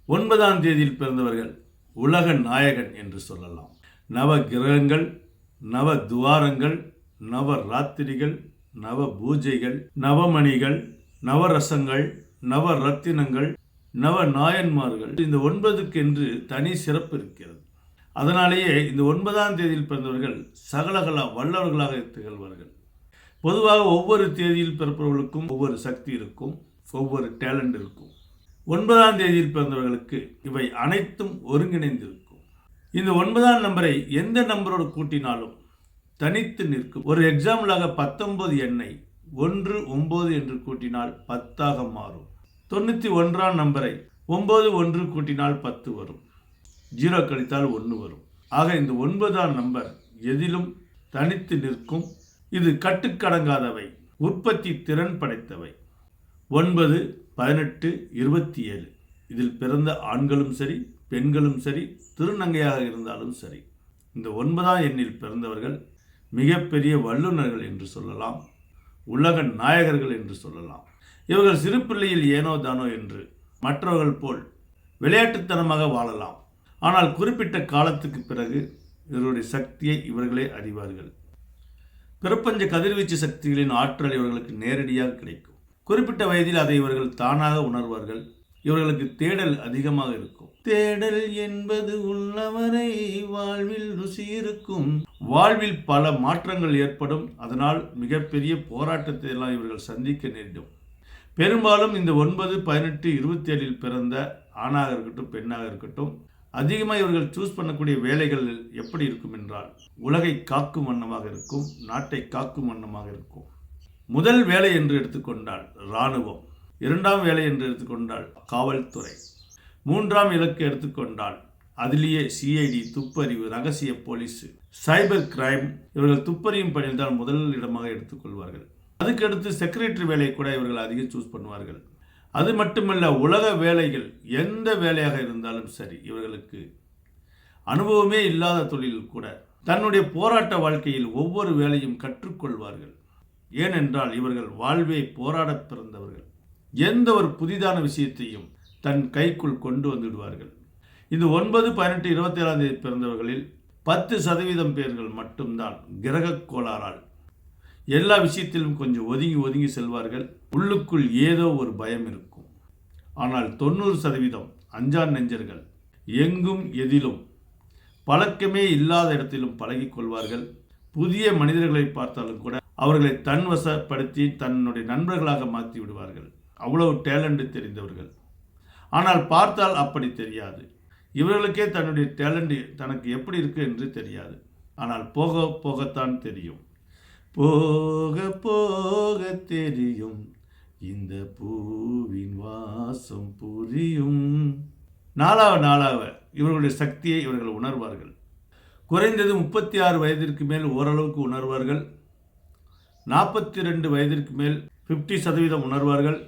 9ஆம் தேதியில் பிறந்தவர்கள் உலக நாயகன் என்று சொல்லலாம். நவ கிரகங்கள், நவ துவாரங்கள், நவ ராத்திரிகள், நவ பூஜைகள், நவமணிகள், நவரசங்கள், நவ ரத்தினங்கள், நவ நாயன்மார்கள், இந்த 9க்கு என்று தனி சிறப்பு இருக்கிறது. அதனாலேயே இந்த 9ஆம் தேதியில் பிறந்தவர்கள் சகலகல வல்லவர்களாக திகழ்வார்கள். பொதுவாக ஒவ்வொரு தேதியில் பிறப்பவர்களுக்கும் ஒவ்வொரு சக்தி இருக்கும், ஒவ்வொரு டேலண்ட் இருக்கும். 9ஆம் தேதியில் பிறந்தவர்களுக்கு இவை அனைத்தும் ஒருங்கிணைந்திருக்கும். இந்த 9ஆம் நம்பரை எந்த நம்பரோடு கூட்டினாலும் தனித்து நிற்கும். ஒரு எக்ஸாம்பிளாக 19 எண்ணை 1 9 என்று கூட்டினால் 10ஆக மாறும். 91ஆம் நம்பரை 9 1 கூட்டினால் 10 வரும். 0 கழித்தால் 1 வரும். ஆக இந்த 9ஆம் நம்பர் எதிலும் தனித்து நிற்கும். இது கட்டுக்கடங்காதவை, உற்பத்தி திறன் படைத்தவை. 9 18 27 இதில் பிறந்த ஆண்களும் சரி பெண்களும் சரி திருநங்கையாக இருந்தாலும் சரி, இந்த 9ஆம் எண்ணில் பிறந்தவர்கள் மிகப்பெரிய வல்லுநர்கள் என்று சொல்லலாம், உலக நாயகர்கள் என்று சொல்லலாம். இவர்கள் சிறு பிள்ளையில் ஏனோ தானோ என்று மற்றவர்கள் போல் விளையாட்டுத்தனமாக வாழலாம். ஆனால் குறிப்பிட்ட காலத்துக்கு பிறகு இவருடைய சக்தியை இவர்களே அறிவார்கள். பிரபஞ்ச கதிர்வீச்சு சக்திகளின் ஆற்றல் இவர்களுக்கு நேரடியாக கிடைக்கும். குறிப்பிட்ட வயதில் அதை இவர்கள் தானாக உணர்வார்கள். இவர்களுக்கு தேடல் அதிகமாக இருக்கும். தேடல் என்பது உள்ளவரை வாழ்வில் ருசி இருக்கும். வாழ்வில் பல மாற்றங்கள் ஏற்படும். அதனால் மிகப்பெரிய போராட்டத்தை எல்லாம் இவர்கள் சந்திக்க நேரிடும். பெரும்பாலும் இந்த 9 18 27 பிறந்த ஆணாக இருக்கட்டும் பெண்ணாக இருக்கட்டும், அதிகமாக இவர்கள் சூஸ் பண்ணக்கூடிய வேலைகள் எப்படி இருக்கும் என்றால், உலகை காக்கும் வண்ணமாக இருக்கும், நாட்டை காக்கும் வண்ணமாக இருக்கும். முதல் வேலை என்று எடுத்துக்கொண்டால் இராணுவம், 2ஆம் வேலை என்று எடுத்துக்கொண்டால் காவல்துறை, 3ஆம் இலக்கு எடுத்துக்கொண்டால் அதிலேயே சிஐடி, துப்பறிவு, ரகசிய போலீஸ், சைபர் கிரைம், இவர்கள் துப்பறியும் பணியில் தான் முதல் இடமாக எடுத்துக்கொள்வார்கள். அதுக்கடுத்து செக்ரட்டரி வேலையை கூட இவர்கள் அதிகம் சூஸ் பண்ணுவார்கள். அது மட்டுமல்ல, உலக வேலைகள் எந்த வேலையாக இருந்தாலும் சரி, இவர்களுக்கு அனுபவமே இல்லாத தொழில் கூட தன்னுடைய போராட்ட வாழ்க்கையில் ஒவ்வொரு வேலையும் கற்றுக்கொள்வார்கள். ஏனென்றால் இவர்கள் வாழ்வை போராட பிறந்தவர்கள். எந்த ஒரு புதிதான விஷயத்தையும் தன் கைக்குள் கொண்டு வந்துவிடுவார்கள். இந்த 9 18 27ஆம் தேதி பிறந்தவர்களில் 10% பேர்கள் மட்டும்தான் கிரக கோளாறால் எல்லா விஷயத்திலும் கொஞ்சம் ஒதுங்கி செல்வார்கள். உள்ளுக்குள் ஏதோ ஒரு பயம் இருக்கும். ஆனால் 90% அஞ்சான் நெஞ்சர்கள் எங்கும் எதிலும் பழக்கமே இல்லாத இடத்திலும் பழகிக் கொள்வார்கள். புதிய மனிதர்களை பார்த்தாலும் கூட அவர்களை தன்வசப்படுத்தி தன்னுடைய நண்பர்களாக மாற்றி விடுவார்கள். அவ்வளவு டேலண்ட் தெரிந்தவர்கள். ஆனால் பார்த்தால் அப்படி தெரியாது. இவர்களுக்கே தன்னுடைய டேலண்ட் தனக்கு எப்படி இருக்கு என்று தெரியாது. ஆனால் போக போகத்தான் தெரியும். போக போக தெரியும், இந்த பூவின் வாசம் புரியும். நாளாக இவர்களுடைய சக்தியை இவர்கள் உணர்வார்கள். குறைந்தது 36 வயதிற்கு மேல் ஓரளவுக்கு உணர்வார்கள். 42 வயதிற்கு மேல் 50% உணர்வார்கள்.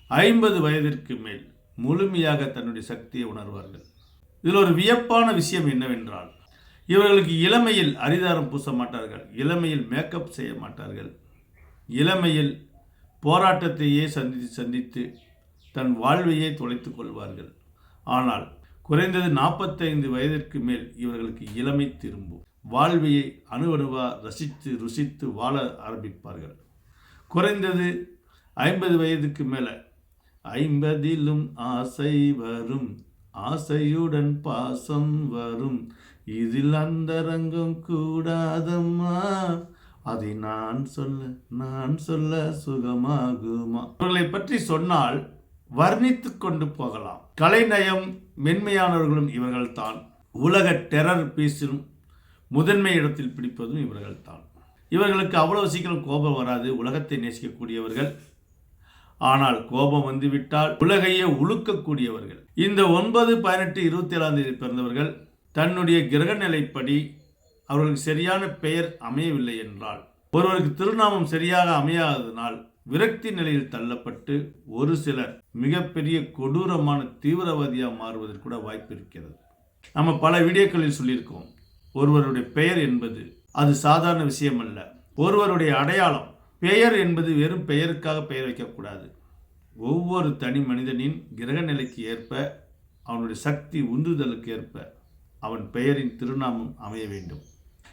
50 வயதிற்கு மேல் முழுமையாக தன்னுடைய சக்தியை உணர்வார்கள். இதில் ஒரு வியப்பான விஷயம் என்னவென்றால், இவர்களுக்கு இளமையில் அரிதாரம் பூச மாட்டார்கள், இளமையில் மேக்கப் செய்ய மாட்டார்கள், இளமையில் போராட்டத்தையே சந்தித்து தன் வாழ்வையே தொலைத்துக் கொள்வார்கள். ஆனால் குறைந்தது 45 வயதிற்கு மேல் இவர்களுக்கு இளமை திரும்பும். வாழ்வையை அணுவா ரசித்து ருசித்து வாழ ஆரம்பிப்பார்கள். குறைந்தது 50 வயதுக்கு மேலே 50லும் ஆசை வரும், ஆசையுடன் பாசம் வரும், இதில் அந்தரங்கம் கூடாதம்மா, அதை நான் சொல்ல சுகமாகுமா. அவர்களை பற்றி சொன்னால் வர்ணித்து கொண்டு போகலாம். கலைநயம் மென்மையானவர்களும் இவர்கள்தான். உலக டெரர் பீஸிலும் முதன்மை இடத்தில் பிடிப்பதும் இவர்கள்தான். இவர்களுக்கு அவ்வளவு சீக்கிரம் கோபம் வராது. உலகத்தை நேசிக்கக்கூடியவர்கள். ஆனால் கோபம் வந்துவிட்டால் உலகையே உழுக்கக்கூடியவர்கள். இந்த 9 18 27ஆம் தேதி பிறந்தவர்கள் தன்னுடைய கிரக நிலைப்படி அவர்களுக்கு சரியான பெயர் அமையவில்லை என்றால், ஒருவருக்கு திருநாமம் சரியாக அமையாததனால் விரக்தி நிலையில் தள்ளப்பட்டு ஒரு சிலர் மிகப்பெரிய கொடூரமான தீவிரவாதியாக மாறுவதற்கு கூட வாய்ப்பு இருக்கிறது. நம்ம பல வீடியோக்களில் சொல்லியிருக்கோம், ஒருவருடைய பெயர் என்பது அது சாதாரண விஷயம் அல்ல. ஒருவருடைய அடையாளம், பெயர் என்பது வெறும் பெயருக்காக பெயர் வைக்கக்கூடாது. ஒவ்வொரு தனி மனிதனின் கிரக நிலைக்கு ஏற்ப அவனுடைய சக்தி உந்துதலுக்கு ஏற்ப அவன் பெயரின் திருநாமம் அமைய வேண்டும்.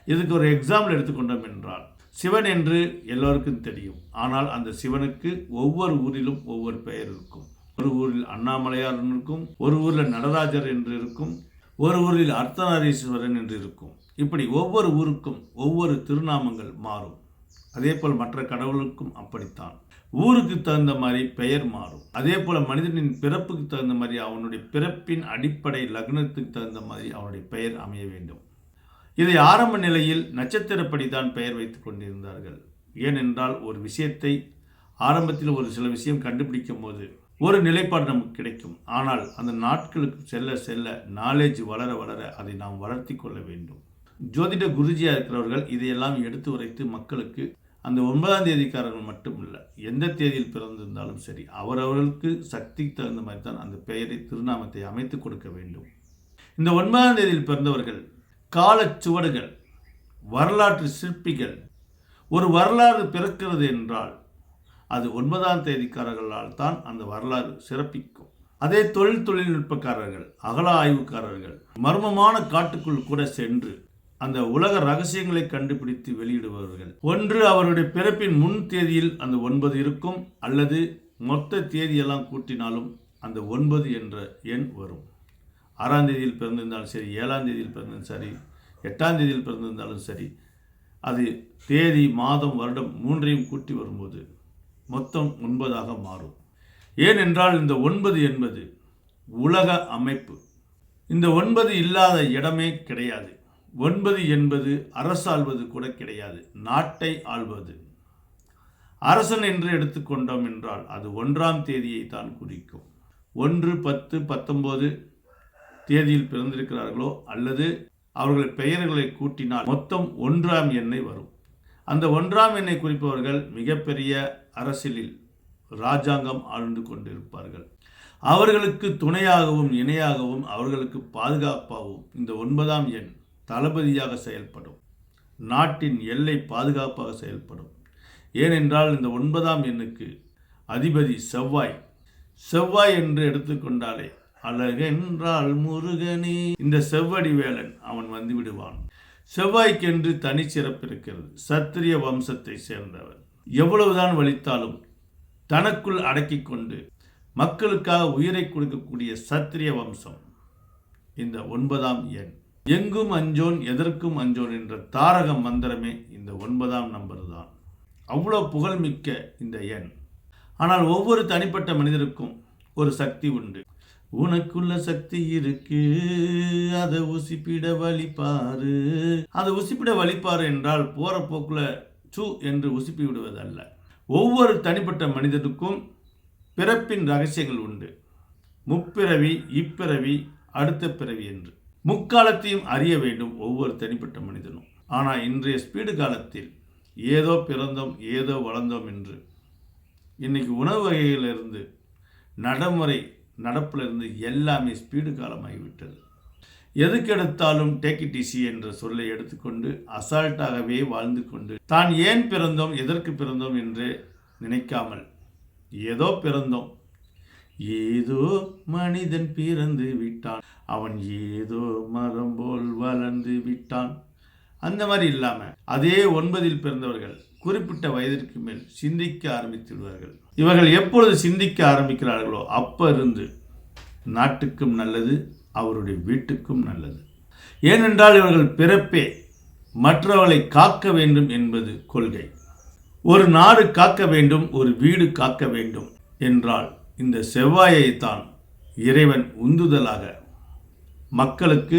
இதுக்கு ஒரு எக்ஸாம்பிள் எடுத்துக்கொண்டோம் என்றால், சிவன் என்று எல்லோருக்கும் தெரியும். ஆனால் அந்த சிவனுக்கு ஒவ்வொரு ஊரிலும் ஒவ்வொரு பெயர் இருக்கும். ஒரு ஊரில் அண்ணாமலையார் இருக்கும், ஒரு ஊரில் நடராஜர் என்று இருக்கும், ஒரு ஊரில் அர்த்தநாரீஸ்வரன் என்று இருக்கும். இப்படி ஒவ்வொரு ஊருக்கும் ஒவ்வொரு திருநாமங்கள் மாறும். அதே போல் மற்ற கடவுளுக்கும் அப்படித்தான். ஊருக்கு தகுந்த மாதிரி பெயர் மாறும். அதே போல் மனிதனின் பிறப்புக்கு தகுந்த மாதிரி அவனுடைய பிறப்பின் அடிப்படை லக்னத்துக்கு தகுந்த மாதிரி அவனுடைய பெயர் அமைய வேண்டும். இதை ஆரம்ப நிலையில் நட்சத்திரப்படி தான் பெயர் வைத்துக் கொண்டிருந்தார்கள். ஏனென்றால் ஒரு விஷயத்தை ஆரம்பத்தில் ஒரு சில விஷயம் கண்டுபிடிக்கும் போது ஒரு நிலைப்பாடு நமக்கு கிடைக்கும். ஆனால் அந்த நாட்களுக்கு செல்ல செல்ல நாலேஜ் வளர வளர அதை நாம் வளர்த்தி கொள்ள வேண்டும். ஜோதிட குருஜியாக இருக்கிறவர்கள் இதையெல்லாம் எடுத்து உரைத்து மக்களுக்கு அந்த 9ஆம் தேதிக்காரர்கள் மட்டும் இல்லை, எந்த தேதியில் பிறந்திருந்தாலும் சரி, அவரவர்களுக்கு சக்திக்கு தகுந்த மாதிரி தான் அந்த பெயரை திருநாமத்தை அமைத்து கொடுக்க வேண்டும். இந்த 9ஆம் தேதியில் பிறந்தவர்கள் காலச்சுவடுகள், வரலாற்று சிற்பிகள். ஒரு வரலாறு பிறக்கிறது என்றால் அது 9ஆம் தேதிக்காரர்களால் தான் அந்த வரலாறு சிறப்பிக்கும். அதே தொழில்நுட்பக்காரர்கள், அகல ஆய்வுக்காரர்கள் மர்மமான காட்டுக்குள் கூட சென்று அந்த உலக ரகசியங்களை கண்டுபிடித்து வெளியிடுபவர்கள். ஒன்று அவருடைய பிறப்பின் முன் தேதியில் அந்த 9 இருக்கும், அல்லது மொத்த தேதியெல்லாம் கூட்டினாலும் அந்த 9 என்ற எண் வரும். 6ஆம் தேதியில் பிறந்திருந்தாலும் சரி, 7ஆம் தேதியில் பிறந்திருந்தாலும் சரி, 8ஆம் தேதியில் பிறந்திருந்தாலும் சரி, அது தேதி, மாதம், வருடம் 3ஐயும் கூட்டி வரும்போது மொத்தம் 9ஆக மாறும். ஏனென்றால் இந்த 9 என்பது உலக அமைப்பு. இந்த 9 இல்லாத இடமே கிடையாது. 9 என்பது அரசாள்வது கூட கிடையாது, நாட்டை ஆள்வது. அரசன் என்று எடுத்துக்கொண்டோம் என்றால் அது 1ஆம் தேதியை தான் குறிக்கும். 1, 10, 19 தேதியில் பிறந்திருக்கிறார்களோ அல்லது அவர்கள் பெயர்களை கூட்டினால் மொத்தம் 1ஆம் எண்ணை வரும். அந்த 1ஆம் எண்ணை குறிப்பவர்கள் மிகப்பெரிய அரசியலில் இராஜாங்கம் ஆழ்ந்து கொண்டிருப்பார்கள். அவர்களுக்கு துணையாகவும் இணையாகவும் அவர்களுக்கு பாதுகாப்பாகவும் இந்த 9ஆம் எண் தளபதியாக செயல்படும். நாட்டின் எல்லை பாதுகாப்பாக செயல்படும். ஏனென்றால் இந்த 9ஆம் எண்ணுக்கு அதிபதி செவ்வாய். செவ்வாய் என்று எடுத்துக்கொண்டாலே அழகென்றால் முருகனே, இந்த செவ்வடி வேலன் அவன் வந்து விடுவான். செவ்வாய்க்கென்று தனி சிறப்பு இருக்கிறது. சத்திரிய வம்சத்தை சேர்ந்தவர். எவ்வளவுதான் வலித்தாலும் தனக்குள் அடக்கி கொண்டு மக்களுக்காக உயிரை கொடுக்கக்கூடிய சத்திரிய வம்சம் இந்த 9ஆம் எண். எங்கும் அஞ்சோன் எதற்கும் அஞ்சோன் என்ற தாரக மந்திரமே இந்த 9ஆம் நம்பர் தான். அவ்வளோ புகழ்மிக்க இந்த எண். ஆனால் ஒவ்வொரு தனிப்பட்ட மனிதருக்கும் ஒரு சக்தி உண்டு. உனக்குள்ள சக்தி இருக்கு, அதை உசிப்பிட வழிபாரு. அதை உசிப்பிட வழிபாரு என்றால் போற போக்குல சு என்று உசிப்பி விடுவதல்ல. ஒவ்வொரு தனிப்பட்ட மனிதனுக்கும் பிறப்பின் ரகசியங்கள் உண்டு. முப்பிறவி, இப்பிறவி, அடுத்த பிறவி என்று முக்காலத்தையும் அறிய வேண்டும் ஒவ்வொரு தனிப்பட்ட மனிதனும். ஆனால் இன்றைய ஸ்பீடு காலத்தில் ஏதோ பிறந்தோம் ஏதோ வளர்ந்தோம் என்று இன்னைக்கு உணவு வகையிலிருந்து நடைமுறை நடப்பிலிருந்து எல்லாமே ஸ்பீடு காலமாகிவிட்டது. எதுக்கெடுத்தாலும் டேக் இட் ஈஸி என்ற சொல்லை எடுத்துக்கொண்டு அசால்ட்டாகவே வாழ்ந்து கொண்டு தான் ஏன் பிறந்தோம் எதற்கு பிறந்தோம் என்று நினைக்காமல் ஏதோ பிறந்தோம், ஏதோ மனிதன் பிறந்து விட்டான், அவன் ஏதோ மரம் போல் வளர்ந்து விட்டான், அந்த மாதிரி இல்லாமல் அதே 9இல் பிறந்தவர்கள் குறிப்பிட்ட வயதிற்கு மேல் சிந்திக்க ஆரம்பித்து விடுவார்கள். இவர்கள் எப்பொழுது சிந்திக்க ஆரம்பிக்கிறார்களோ அப்போ இருந்து நாட்டுக்கும் நல்லது, அவருடைய வீட்டுக்கும் நல்லது. ஏனென்றால் இவர்கள் பிறப்பே மற்றவர்களை காக்க வேண்டும் என்பது கொள்கை. ஒரு நாடு காக்க வேண்டும், ஒரு வீடு காக்க வேண்டும் என்றால் இந்த செவ்வாயைத்தான் இறைவன் உந்துதலாக மக்களுக்கு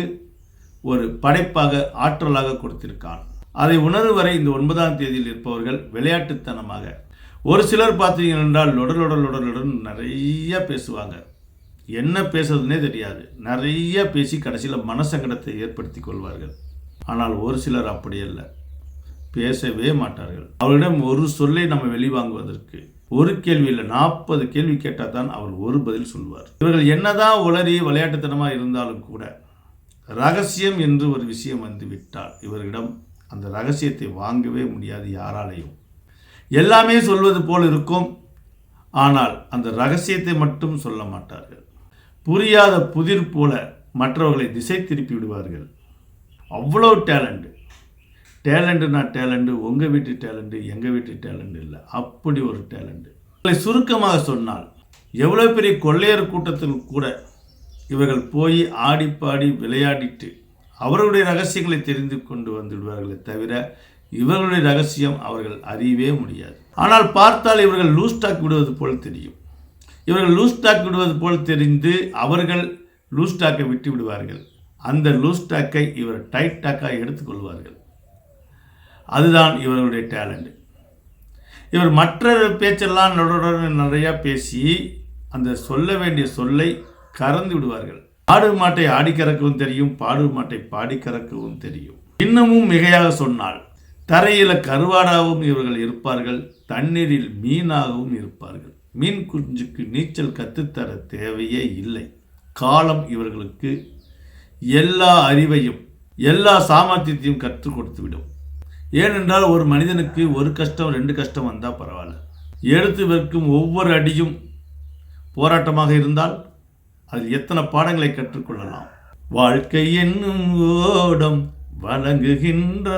ஒரு படைப்பாக ஆற்றலாக கொடுத்திருக்கான். அதை உணர்வு வரை இந்த 9ஆம் தேதியில் இருப்பவர்கள் விளையாட்டுத்தனமாக, ஒரு சிலர் பார்த்தீங்க என்றால் லொடலுடன் நிறைய பேசுவாங்க. என்ன பேசுறதுனே தெரியாது, நிறைய பேசி கடைசியில் மனசங்கடத்தை ஏற்படுத்தி கொள்வார்கள். ஆனால் ஒரு சிலர் அப்படி அல்ல, பேசவே மாட்டார்கள். அவர்களிடம் ஒரு சொல்லை நம்ம வெளிவாங்குவதற்கு ஒரு கேள்வி இல்லை, 40 கேள்வி கேட்டால் தான் அவர் ஒரு பதில் சொல்வார். இவர்கள் என்னதான் உளறி விளையாட்டுத்தனமாக இருந்தாலும் கூட ரகசியம் என்று ஒரு விஷயம் வந்து விட்டால் இவர்களிடம் அந்த ரகசியத்தை வாங்கவே முடியாது யாராலையும். எல்லாமே சொல்வது போல் இருக்கும், ஆனால் அந்த ரகசியத்தை மட்டும் சொல்ல மாட்டார்கள். புரியாத புதிர் போல மற்றவர்களை திசை திருப்பி விடுவார்கள். அவ்வளோ டேலண்ட்டுனா டேலண்ட்டு, உங்கள் வீட்டு டேலண்ட்டு, எங்கள் வீட்டு டேலண்ட் இல்லை, அப்படி ஒரு டேலண்ட்டு. சுருக்கமாக சொன்னால், எவ்வளோ பெரிய கொள்ளையர் கூட்டத்தில் கூட இவர்கள் போய் ஆடி பாடி விளையாடிட்டு அவர்களுடைய ரகசியங்களை தெரிந்து கொண்டு வந்துவிடுவார்களே தவிர இவர்களுடைய ரகசியம் அவர்கள் அறியவே முடியாது. ஆனால் பார்த்தால் இவர்கள் லூஸ் டாக் விடுவது போல் தெரியும். இவர்கள் லூஸ் டாக் விடுவது போல் தெரிந்து அவர்கள் லூஸ் டாக்கை விட்டு விடுவார்கள். அந்த லூஸ் டாக்கை இவர் டைட் டாக்காக எடுத்துக்கொள்வார்கள். அதுதான் இவர்களுடைய டேலண்ட். இவர் மற்ற பேச்செல்லாம் நிறையா பேசி அந்த சொல்ல வேண்டிய சொல்லை கறந்து விடுவார்கள். ஆடு மாட்டை ஆடி கறக்கவும் தெரியும், பாடு மாட்டை பாடி கறக்கவும் தெரியும். இன்னமும் மிகையாக சொன்னால், தரையில் கருவாடாகவும் இவர்கள் இருப்பார்கள், தண்ணீரில் மீனாகவும் இருப்பார்கள். மீன் குஞ்சுக்கு நீச்சல் கற்றுத்தர தேவையே இல்லை. காலம் இவர்களுக்கு எல்லா அறிவையும் எல்லா சாமர்த்தியத்தையும் கற்றுக் கொடுத்துவிடும். ஏனென்றால் ஒரு மனிதனுக்கு ஒரு கஷ்டம் 2 கஷ்டம் வந்தால் பரவாயில்ல, எடுத்து வைக்கும் ஒவ்வொரு அடியும் போராட்டமாக இருந்தால் அதில் எத்தனை பாடங்களை கற்றுக்கொள்ளலாம். வாழ்க்கை என்னும் ஓடம் வழங்குகின்ற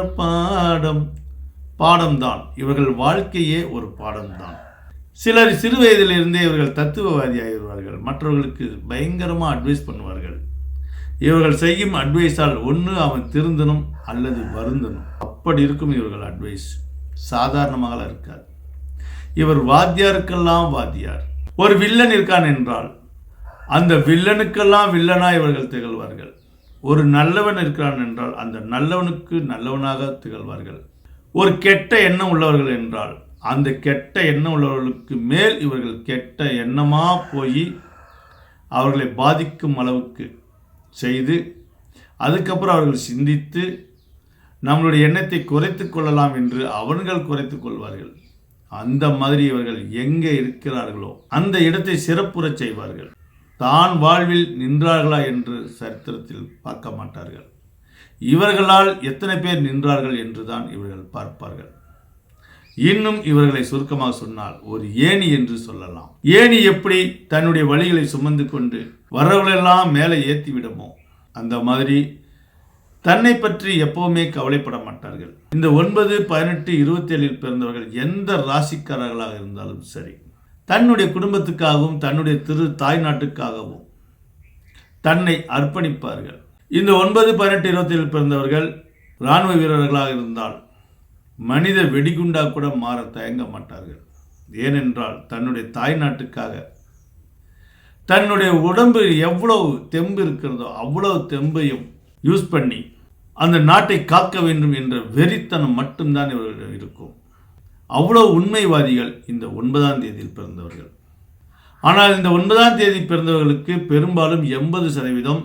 பாடம்தான். இவர்கள் வாழ்க்கையே ஒரு பாடம்தான். சிலர் சிறு வயதிலிருந்தே இவர்கள் தத்துவவாதியாகிடுவார்கள். மற்றவர்களுக்கு பயங்கரமாக அட்வைஸ் பண்ணுவார்கள். இவர்கள் செய்யும் அட்வைஸால் ஒன்று அவன் திருந்தணும் அல்லது வருந்தணும். அப்படி இருக்கும் இவர்கள் அட்வைஸ். சாதாரணமாக இருக்காது. இவர் வாத்தியாருக்கெல்லாம் வாத்தியார். ஒரு வில்லன் இருக்கான் என்றால் அந்த வில்லனுக்கெல்லாம் வில்லனாக இவர்கள் திகழ்வார்கள். ஒரு நல்லவன் இருக்கிறான் என்றால் அந்த நல்லவனுக்கு நல்லவனாக திகழ்வார்கள். ஒரு கெட்ட எண்ணம் உள்ளவர்கள் என்றால் அந்த கெட்ட எண்ணம் உள்ளவர்களுக்கு மேல் இவர்கள் கெட்ட எண்ணமாக போய் அவர்களை பாதிக்கும் அளவுக்கு செய்து அதுக்கப்புறம் அவர்கள் சிந்தித்து நம்மளுடைய எண்ணத்தை குறைத்து கொள்ளலாம் என்று அவர்கள் குறைத்து கொள்வார்கள். அந்த மாதிரி இவர்கள் எங்கே இருக்கிறார்களோ அந்த இடத்தை சிறப்புறச் செய்வார்கள். தான் வாழ்வில் நின்றார்களா என்று சரித்திரத்தில் பார்க்க மாட்டார்கள். இவர்களால் எத்தனை பேர் நின்றார்கள் என்றுதான் இவர்கள் பார்ப்பார்கள். இன்னும் இவர்களை சுருக்கமாக சொன்னால் ஒரு ஏணி என்று சொல்லலாம். ஏணி எப்படி தன்னுடைய வழிகளை சுமந்து கொண்டு வரவர்களெல்லாம் மேலே ஏற்றி விடுமோ அந்த மாதிரி தன்னை பற்றி எப்பவுமே கவலைப்பட மாட்டார்கள். இந்த 9, 18, 27 பிறந்தவர்கள் எந்த ராசிக்காரர்களாக இருந்தாலும் சரி, தன்னுடைய குடும்பத்துக்காகவும் தன்னுடைய தாய் நாட்டுக்காகவும் தன்னை அர்ப்பணிப்பார்கள். இந்த 9, 18, 27 பிறந்தவர்கள் இராணுவ வீரர்களாக இருந்தால் மனித வெடிகுண்டாக கூட மாற தயங்க மாட்டார்கள். ஏனென்றால் தன்னுடைய தாய் நாட்டுக்காக தன்னுடைய உடம்பு எவ்வளவு தெம்பு இருக்கிறதோ அவ்வளவு தெம்பையும் யூஸ் பண்ணி அந்த நாட்டை காக்க வேண்டும் என்ற வெறித்தனம் மட்டும்தான் இவர்களிடம் இருக்கும். அவ்வளவு உண்மைவாதிகள் இந்த 9ஆம் தேதியில் பிறந்தவர்கள். ஆனால் இந்த 9ஆம் தேதி பிறந்தவர்களுக்கு பெரும்பாலும் 80%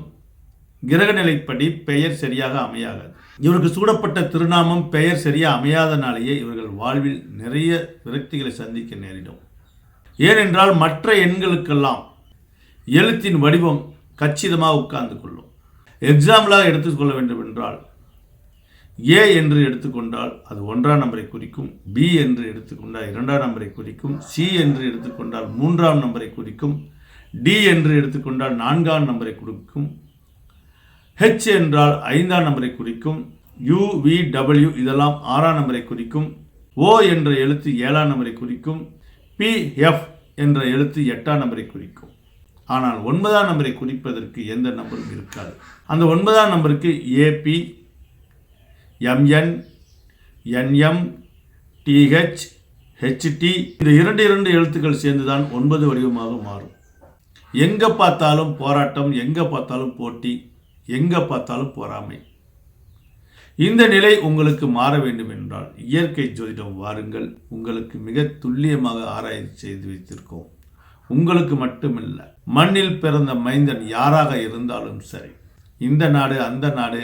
கிரகநிலைப்படி பெயர் சரியாக அமையாது. இவருக்கு சூடப்பட்ட திருநாமம் பெயர் சரியாக அமையாதனாலேயே இவர்கள் வாழ்வில் நிறைய விரக்திகளை சந்திக்க நேரிடும். ஏனென்றால் மற்ற எண்களுக்கெல்லாம் எழுத்தின் வடிவம் கச்சிதமாக உட்கார்ந்து கொள்ளும். எக்ஸாம்பிளாக எடுத்துக்கொள்ள வேண்டும் என்றால் ஏ என்று எடுத்துக்கொண்டால் அது 1ஆம் நம்பரை குறிக்கும், பி என்று எடுத்துக்கொண்டால் 2ஆம் நம்பரை குறிக்கும், சி என்று எடுத்துக்கொண்டால் 3ஆம் நம்பரை குறிக்கும், டி என்று எடுத்துக்கொண்டால் 4ஆம் நம்பரை குறிக்கும், ஹெச் என்றால் 5ஆம் நம்பரை குறிக்கும், யூ, வி, டபிள்யூ இதெல்லாம் 6ஆம் நம்பரை குறிக்கும், ஓ என்ற எழுத்து 7ஆம் நம்பரை குறிக்கும், பி, எஃப் என்ற எழுத்து 8ஆம் நம்பரை குறிக்கும். ஆனால் 9ஆம் நம்பரை குறிப்பதற்கு எந்த நம்பரும் இருக்காது. அந்த 9ஆம் நம்பருக்கு AB, MN, NM, DH, HD இந்த 2 எழுத்துக்கள் சேர்ந்துதான் 9 வடிவமாக மாறும். எங்கே பார்த்தாலும் போராட்டம், எங்கே பார்த்தாலும் போட்டி, எங்கே பார்த்தாலும் பொறாமை. இந்த நிலை உங்களுக்கு மாற வேண்டும் என்றால் இயற்கை ஜோதிடம் வாருங்கள். உங்களுக்கு மிக துல்லியமாக ஆராய்ச்சி செய்து வைத்திருக்கோம். உங்களுக்கு மட்டுமில்லை, மண்ணில் பிறந்த மைந்தன் யாராக இருந்தாலும் சரி, இந்த நாடு அந்த நாடு,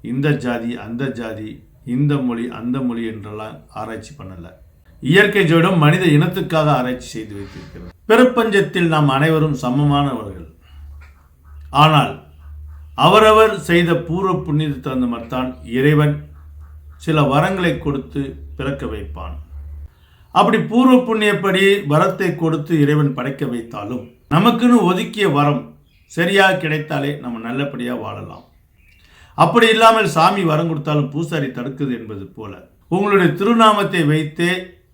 இந்த ஜாதி அந்த ஜாதி, இந்த மொழி அந்த மொழி என்றெல்லாம் ஆராய்ச்சி பண்ணலை. இயற்கை ஜோதிடம் மனித இனத்துக்காக ஆராய்ச்சி செய்து வைத்திருக்கிறது. பிரபஞ்சத்தில் நாம் அனைவரும் சமமானவர்கள். ஆனால் அவரவர் செய்த பூர்வ புண்ணியத்தை தகுந்த மாதிரிதான் இறைவன் சில வரங்களை கொடுத்து பிறக்க வைப்பான். அப்படி பூர்வ புண்ணியப்படி வரத்தை கொடுத்து இறைவன் படைக்க வைத்தாலும் நமக்குன்னு ஒதுக்கிய வரம் சரியாக கிடைத்தாலே நம்ம நல்லபடியாக வாழலாம். அப்படி இல்லாமல் சாமி வரம் கொடுத்தாலும் பூசாரி தடுக்குது என்பது போல உங்களுடைய திருநாமத்தை வைத்தே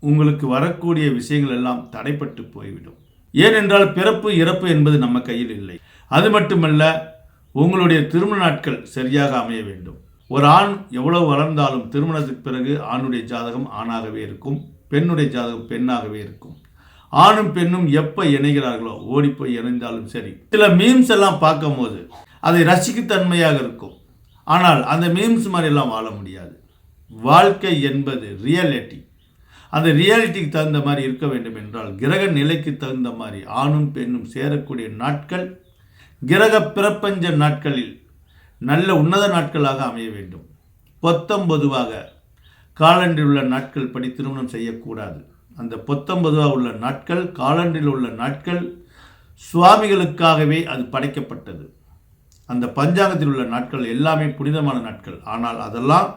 உங்களுக்கு வரக்கூடிய விஷயங்கள் எல்லாம் தடைப்பட்டு போய்விடும். ஏனென்றால் பிறப்பு இறப்பு என்பது நம்ம கையில் இல்லை. அது மட்டுமல்ல, உங்களுடைய திருமண நாட்கள் சரியாக அமைய வேண்டும். ஒரு ஆண் எவ்வளவு வளர்ந்தாலும் திருமணத்துக்கு பிறகு ஆணுடைய ஜாதகம் ஆணாகவே இருக்கும், பெண்ணுடைய ஜாதகம் பெண்ணாகவே இருக்கும். ஆணும் பெண்ணும் எப்போ இணைகிறார்களோ ஓடிப்போய் இணைந்தாலும் சரி. சில மீம்ஸ் எல்லாம் பார்க்கும் போது அதை ரசிக்கத்தன்மையாக இருக்கும். ஆனால் அந்த மீம்ஸ் மாதிரி எல்லாம் வாழ முடியாது. வாழ்க்கை என்பது ரியாலிட்டி. அந்த ரியாலிட்டிக்கு தகுந்த மாதிரி இருக்க வேண்டும் என்றால் கிரக நிலைக்கு தகுந்த மாதிரி ஆணும் பெண்ணும் சேரக்கூடிய நாட்கள் கிரக பிரபஞ்ச நாட்களில் நல்ல உன்னத நாட்களாக அமைய வேண்டும். பொதுவாக காலண்டரில் உள்ள நாட்கள் படி திருமணம் செய்யக்கூடாது. அந்த பொதுவாக உள்ள நாட்கள், காலண்டரில் உள்ள நாட்கள் சுவாமிகளுக்காகவே அது படைக்கப்பட்டது. அந்த பஞ்சாங்கத்தில் உள்ள நாட்கள் எல்லாமே புனிதமான நாட்கள். ஆனால் அதெல்லாம்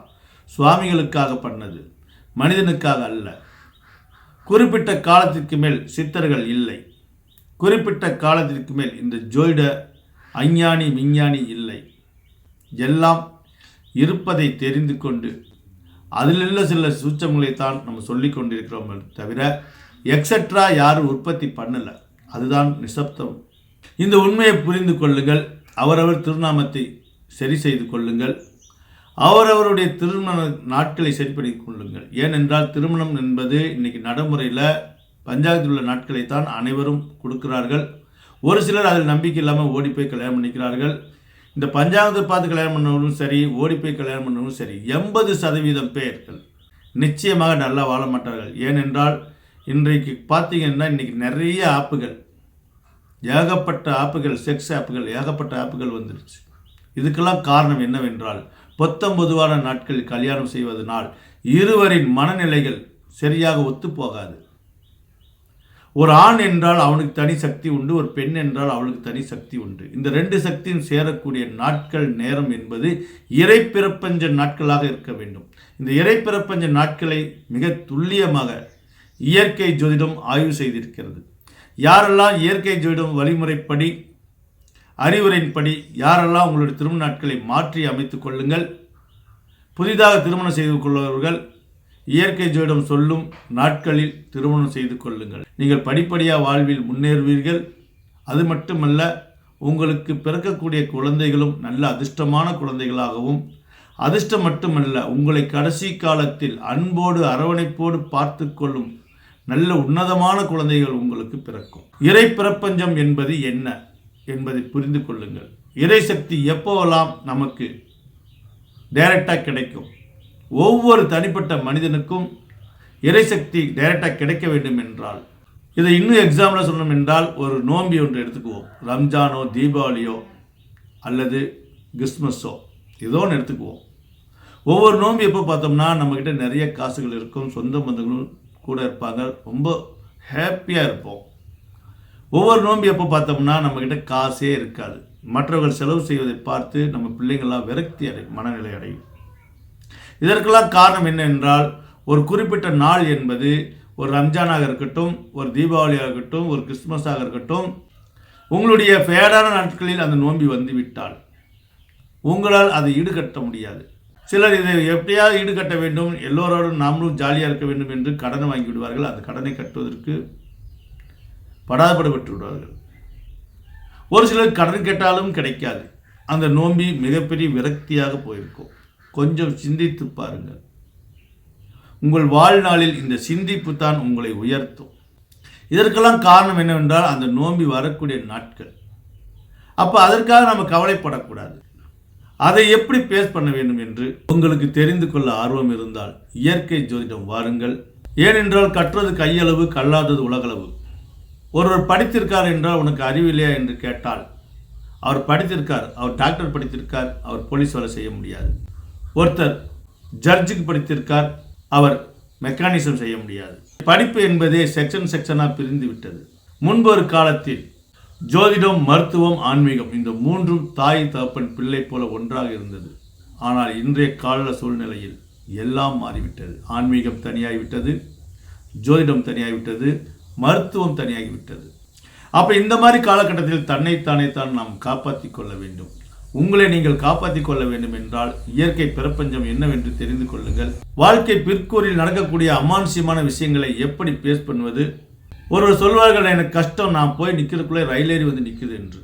சுவாமிகளுக்காக பண்ணது, மனிதனுக்காக அல்ல. குறிப்பிட்ட காலத்திற்கு மேல் சித்தர்கள் இல்லை. குறிப்பிட்ட காலத்திற்கு மேல் இந்த ஜோதிட அஞ்ஞானி விஞ்ஞானி இல்லை. எல்லாம் இருப்பதை தெரிந்து கொண்டு அதிலுள்ள சில சூச்சங்களைத்தான் நம்ம சொல்லி கொண்டிருக்கிறோம் தவிர எக்ஸெட்ரா யாரும் உற்பத்தி பண்ணலை. அதுதான் நிசப்தம். இந்த உண்மையை புரிந்து கொள்ளுங்கள். அவரவர் திருநாமத்தை சரி செய்து கொள்ளுங்கள். அவரவருடைய திருமண நாட்களை சரிப்படுத்திக் கொள்ளுங்கள். ஏனென்றால் திருமணம் என்பது இன்றைக்கி நடைமுறையில் பஞ்சாயத்தில் உள்ள நாட்களை தான் அனைவரும் கொடுக்கிறார்கள். ஒரு சிலர் அதில் நம்பிக்கை இல்லாமல் ஓடி போய் கல்யாணம் பண்ணிக்கிறார்கள். இந்த பஞ்சாங்கத்தை பார்த்து கல்யாணம் பண்ணவங்களும் சரி, ஓடி போய் கல்யாணம் பண்ணவங்களும் சரி, 80% பேர்கள் நிச்சயமாக நல்லா வாழ மாட்டார்கள். ஏனென்றால் இன்றைக்கு பார்த்தீங்கன்னா இன்றைக்கி நிறைய ஆப்புகள், ஏகப்பட்ட ஆப்புகள், செக்ஸ் ஆப்புகள், ஏகப்பட்ட ஆப்புகள் வந்துருச்சு. இதுக்கெல்லாம் காரணம் என்னவென்றால் பொதுவான நாட்களில் கல்யாணம் செய்வதனால் இருவரின் மனநிலைகள் சரியாக ஒத்துப்போகாது. ஒரு ஆண் என்றால் அவனுக்கு தனி சக்தி உண்டு, ஒரு பெண் என்றால் அவளுக்கு தனி சக்தி உண்டு. இந்த ரெண்டு சக்தியும் சேரக்கூடிய நாட்கள் நேரம் என்பது இறைப்பிரப்பஞ்ச நாட்களாக இருக்க வேண்டும். இந்த இறைப்பிரப்பஞ்ச நாட்களை மிக துல்லியமாக இயற்கை ஜோதிடம் ஆய்வு செய்திருக்கிறது. யாரெல்லாம் இயற்கை ஜோதிடம் வழிமுறைப்படி அறிவுரையின்படி யாரெல்லாம் உங்களுடைய திருமண நாட்களை மாற்றி அமைத்துக் கொள்ளுங்கள். புதிதாக திருமணம் செய்து கொள்பவர்கள் இயற்கை ஜோதிடம் சொல்லும் நாட்களில் திருமணம் செய்து கொள்ளுங்கள். நீங்கள் படிப்படியாக வாழ்வில் முன்னேறுவீர்கள். அது மட்டுமல்ல, உங்களுக்கு பிறக்கக்கூடிய குழந்தைகளும் நல்ல அதிர்ஷ்டமான குழந்தைகளாகவும், அதிர்ஷ்டம் மட்டுமல்ல, உங்களை கடைசி காலத்தில் அன்போடு அரவணைப்போடு பார்த்து கொள்ளும் நல்ல உன்னதமான குழந்தைகள் உங்களுக்கு பிறக்கும். இறை பிரபஞ்சம் என்பது என்ன என்பதை புரிந்து கொள்ளுங்கள். இறை சக்தி எப்போவெல்லாம் நமக்கு டைரக்டாக கிடைக்கும். ஒவ்வொரு தனிப்பட்ட மனிதனுக்கும் இறைசக்தி டைரக்டாக கிடைக்க வேண்டும் என்றால், இதை இன்னும் எக்ஸாம்பிளாக சொல்லணும் என்றால், ஒரு நோம்பி ஒன்று எடுத்துக்குவோம். ரம்ஜானோ, தீபாவளியோ அல்லது கிறிஸ்மஸோ ஏதோ ஒன்று எடுத்துக்குவோம். ஒவ்வொரு நோம்பி எப்போ பார்த்தோம்னா நம்மக்கிட்ட நிறைய காசுகள் இருக்கும், சொந்த பந்தங்களும் கூட இருப்பாங்க, ரொம்ப ஹாப்பியாக இருப்போம். ஒவ்வொரு நோம்பி எப்போ பார்த்தோம்னா நம்மக்கிட்ட காசே இருக்காது. மற்றவர்கள் செலவு செய்வதை பார்த்து நம்ம பிள்ளைங்கள்லாம் விரக்தி அடையும், மனநிலை அடையும். இதற்கெல்லாம் காரணம் என்ன என்றால், ஒரு குறிப்பிட்ட நாள் என்பது ஒரு ரம்ஜானாக இருக்கட்டும், ஒரு தீபாவளியாக இருக்கட்டும், ஒரு கிறிஸ்துமஸாக இருக்கட்டும், உங்களுடைய ஃபேடான நாட்களில் அந்த நோம்பி வந்து விட்டால் உங்களால் அதை ஈடுகட்ட முடியாது. சிலர் இதை எப்படியாவது ஈடுகட்ட வேண்டும், எல்லோரோடும் நாமளும் ஜாலியாக இருக்க வேண்டும் என்று கடனை வாங்கி விடுவார்கள். அந்த கடனை கட்டுவதற்கு படாதபட்டு விடுவார்கள். ஒரு சிலர் கடன் கேட்டாலும் கிடைக்காது. அந்த நோம்பி மிகப்பெரிய விரக்தியாக போயிருக்கும். கொஞ்சம் சிந்தித்து பாருங்கள். உங்கள் வாழ்நாளில் இந்த சிந்திப்பு தான் உங்களை உயர்த்தும். இதற்கெல்லாம் காரணம் என்னவென்றால் அந்த நோம்பி வரக்கூடிய நாட்கள். அப்போ அதற்காக நம்ம கவலைப்படக்கூடாது. அதை எப்படி பேஸ் பண்ண வேண்டும் என்று உங்களுக்கு தெரிந்து கொள்ள ஆர்வம் இருந்தால் இயற்கை ஜோதிடம் வாருங்கள். ஏனென்றால் கற்றது கையளவு, கல்லாதது உலகளவு. ஒருவர் படித்திருக்கார் என்றால் உனக்கு அறிவில்லையா என்று கேட்டால், அவர் படித்திருக்கார், அவர் டாக்டர் படித்திருக்கார், அவர் போலீஸ் வேலை செய்ய முடியாது. ஒருத்தர் ஜட்ஜுக்கு படித்திருக்கார், அவர் மெக்கானிசம் செய்ய முடியாது. படிப்பு என்பதே செக்ஷனாக பிரிந்து விட்டது. முன்பு ஒரு காலத்தில் ஜோதிடம், மருத்துவம், ஆன்மீகம் இந்த மூன்றும் தாய் தகப்பன் பிள்ளை போல ஒன்றாக இருந்தது. ஆனால் இன்றைய கால சூழ்நிலையில் எல்லாம் மாறிவிட்டது. ஆன்மீகம் தனியாகிவிட்டது, ஜோதிடம் தனியாகிவிட்டது, மருத்துவம் தனியாகிவிட்டது. அப்போ இந்த மாதிரி காலகட்டத்தில் தன்னைத்தானே நாம் காப்பாற்றிக் கொள்ள வேண்டும். உங்களை நீங்கள் காப்பாற்றிக் கொள்ள வேண்டும் என்றால் இயற்கை பிரபஞ்சம் என்னவென்று தெரிந்து கொள்ளுங்கள். வாழ்க்கை பிற்கூறில் நடக்கக்கூடிய அமானுஷ்யமான விஷயங்களை எப்படி பேஸ் பண்ணுவது. ஒருவர் சொல்வார்கள், எனக்கு கஷ்டம், நான் போய் நிற்கிறதுக்குள்ளே ரயில் ஏறி வந்து நிற்குது என்று.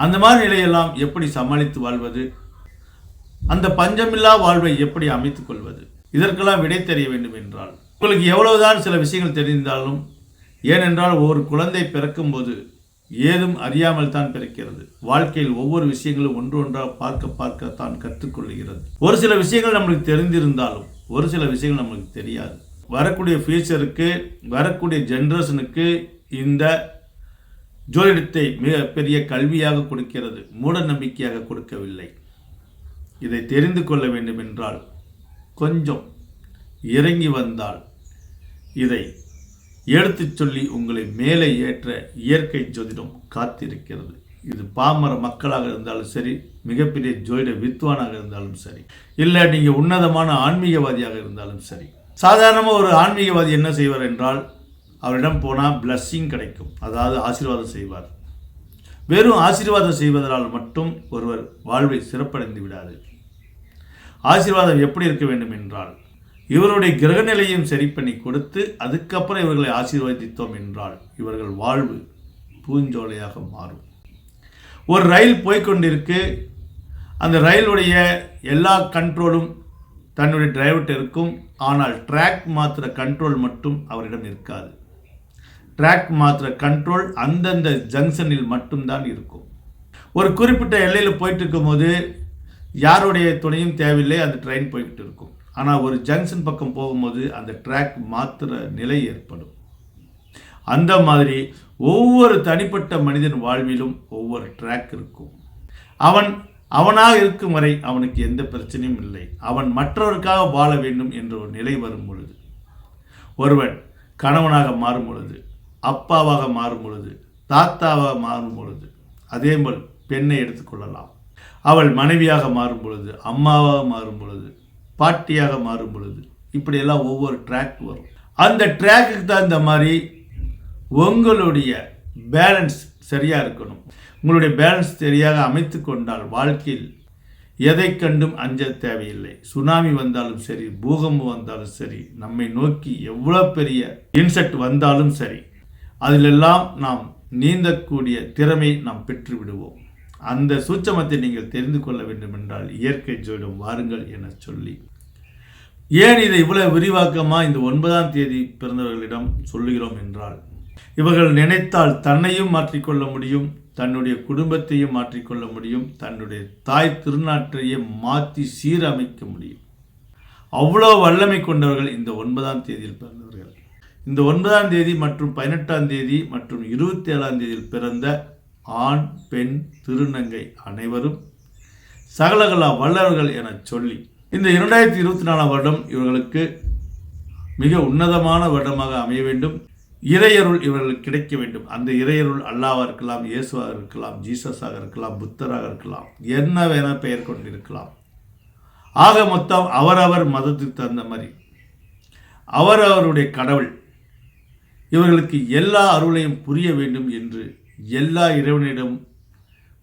அந்த மாதிரி நிலையெல்லாம் எப்படி சமாளித்து வாழ்வது, அந்த பஞ்சமில்லா வாழ்வை எப்படி அமைத்துக் கொள்வது, இதற்கெல்லாம் விடை தெரிய வேண்டும் என்றால் உங்களுக்கு எவ்வளவுதான் சில விஷயங்கள் தெரிந்தாலும், ஏனென்றால் ஒரு குழந்தை பிறக்கும் போது ஏதும் அறியாமல் தான் பிறக்கிறது. வாழ்க்கையில் ஒவ்வொரு விஷயங்களும் ஒன்று ஒன்றாக பார்க்க தான் கற்றுக்கொள்கிறது. ஒரு சில விஷயங்கள் நம்மளுக்கு தெரிந்திருந்தாலும் ஒரு சில விஷயங்கள் நம்மளுக்கு தெரியாது. வரக்கூடிய ஃபியூச்சருக்கு, வரக்கூடிய ஜெனரேஷனுக்கு இந்த ஜோதிடத்தை மிகப்பெரிய கல்வியாக கொடுக்கிறது, மூட நம்பிக்கையாக கொடுக்கவில்லை. இதை தெரிந்து கொள்ள வேண்டும் என்றால் கொஞ்சம் இறங்கி வந்தால் இதை எடுத்துச் சொல்லி உங்களை மேலே ஏற்ற இயற்கை ஜோதிடம் காத்திருக்கிறது. இது பாமர மக்களாக இருந்தாலும் சரி, மிகப்பெரிய ஜோதிட வித்வானாக இருந்தாலும் சரி, இல்லை நீங்கள் உன்னதமான ஆன்மீகவாதியாக இருந்தாலும் சரி. சாதாரணமாக ஒரு ஆன்மீகவாதி என்ன செய்வார் என்றால், அவரிடம் போனால் பிளஸ்ஸிங் கிடைக்கும், அதாவது ஆசீர்வாதம் செய்வார். வெறும் ஆசீர்வாதம் செய்வதனால் மட்டும் ஒருவர் வாழ்வை சிறப்படைந்து விடாது. ஆசீர்வாதம் எப்படி இருக்க வேண்டும் என்றால், இவருடைய கிரகநிலையும் சரி பண்ணி கொடுத்து அதுக்கப்புறம் இவர்களை ஆசீர்வதித்தோம் என்றால் இவர்கள் வாழ்வு பூஞ்சோலையாக மாறும். ஒரு ரயில் போய்கொண்டிருக்கு, அந்த ரயிலுடைய எல்லா கண்ட்ரோலும் தன்னுடைய டிரைவர்கிட்ட இருக்கும். ஆனால் ட்ராக் மாத்திர கண்ட்ரோல் மட்டும் அவரிடம் இருக்காது. ட்ராக் மாத்திர கண்ட்ரோல் அந்தந்த ஜங்ஷனில் மட்டும்தான் இருக்கும். ஒரு குறிப்பிட்ட எல்லையில் போயிட்டு இருக்கும்போது யாருடைய துணையும் தேவையில்லை, அந்த ட்ரெயின் போய்கிட்டு இருக்கும். ஆனால் ஒரு ஜங்ஷன் பக்கம் போகும்போது அந்த ட்ராக் மாத்திர நிலை ஏற்படும். அந்த மாதிரி ஒவ்வொரு தனிப்பட்ட மனிதன் வாழ்விலும் ஒவ்வொரு ட்ராக் இருக்கும். அவனாக இருக்கும் வரை அவனுக்கு எந்த பிரச்சனையும் இல்லை. அவன் மற்றவருக்காக வாழ வேண்டும் என்ற ஒரு நிலை வரும் பொழுது, ஒருவன் கணவனாக மாறும் பொழுது, அப்பாவாக மாறும் பொழுது, தாத்தாவாக மாறும் பொழுது, அதேபோல் பெண்ணை எடுத்துக்கொள்ளலாம். அவள் மனைவியாக மாறும் பொழுது, அம்மாவாக மாறும் பொழுது, பாட்டியாக மாறும் பொழுது, இப்படியெல்லாம் ஒவ்வொரு ட்ராக் வரும். அந்த ட்ராக்குக்கு தகுந்த மாதிரி உங்களுடைய பேலன்ஸ் சரியாக இருக்கணும். உங்களுடைய பேலன்ஸ் சரியாக அமைத்து கொண்டால் வாழ்க்கையில் எதை கண்டும் அஞ்ச தேவையில்லை. சுனாமி வந்தாலும் சரி, பூகம்பம் வந்தாலும் சரி, நம்மை நோக்கி எவ்வளோ பெரிய இன்செக்ட் வந்தாலும் சரி, அதிலெல்லாம் நாம் நீந்தக்கூடிய திறமை நாம் பெற்று விடுவோம். அந்த சூட்சமத்தை நீங்கள் தெரிந்து கொள்ள வேண்டும் என்றால் இயற்கை ஜோதிடம் வாருங்கள் என சொல்லி, ஏன் இதை இவ்வளவு விரிவாக்கமாக இந்த 9ஆம் தேதி பிறந்தவர்களிடம் சொல்லுகிறோம் என்றால், இவர்கள் நினைத்தால் தன்னையும் மாற்றிக்கொள்ள முடியும், தன்னுடைய குடும்பத்தையும் மாற்றிக்கொள்ள முடியும், தன்னுடைய தாய் திருநாட்டையே மாற்றி சீரமைக்க முடியும். அவ்வளோ வல்லமை கொண்டவர்கள் இந்த 9ஆம் தேதியில் பிறந்தவர்கள். இந்த 9ஆம் தேதி மற்றும் 18ஆம் தேதி மற்றும் 27ஆம் தேதியில் பிறந்த ஆண் பெண் திருநங்கை அனைவரும் சகலகலா வல்லவர்கள் என சொல்லி, இந்த 2024ஆம் வருடம் இவர்களுக்கு மிக உன்னதமான வருடமாக அமைய வேண்டும். இறையருள் இவர்களுக்கு கிடைக்க வேண்டும். அந்த இறையருள் அல்லாவாக இருக்கலாம், இயேசுவாக இருக்கலாம், ஜீசஸாக இருக்கலாம், புத்தராக இருக்கலாம், என்ன வேணா பெயர் கொண்டிருக்கலாம். ஆக மொத்தம் அவரவர் மதத்துக்கு தகுந்த மாதிரி அவரவருடைய கடவுள் இவர்களுக்கு எல்லா அருளையும் புரிய வேண்டும் என்று எல்லா இறைவனிடம்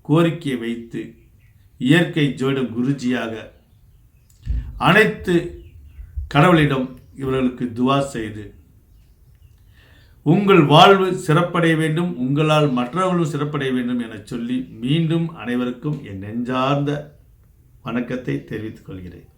கோரிக்கை வைத்து, இயற்கை ஜோதிடம் குருஜியாக அனைத்து கடவுளிடம் இவர்களுக்கு துவா செய்து, உங்கள் வாழ்வு சிறப்படைய வேண்டும், உங்களால் மற்றவர்களும் சிறப்படைய வேண்டும் என சொல்லி மீண்டும் அனைவருக்கும் என் நெஞ்சார்ந்த வணக்கத்தை தெரிவித்துக் கொள்கிறேன்.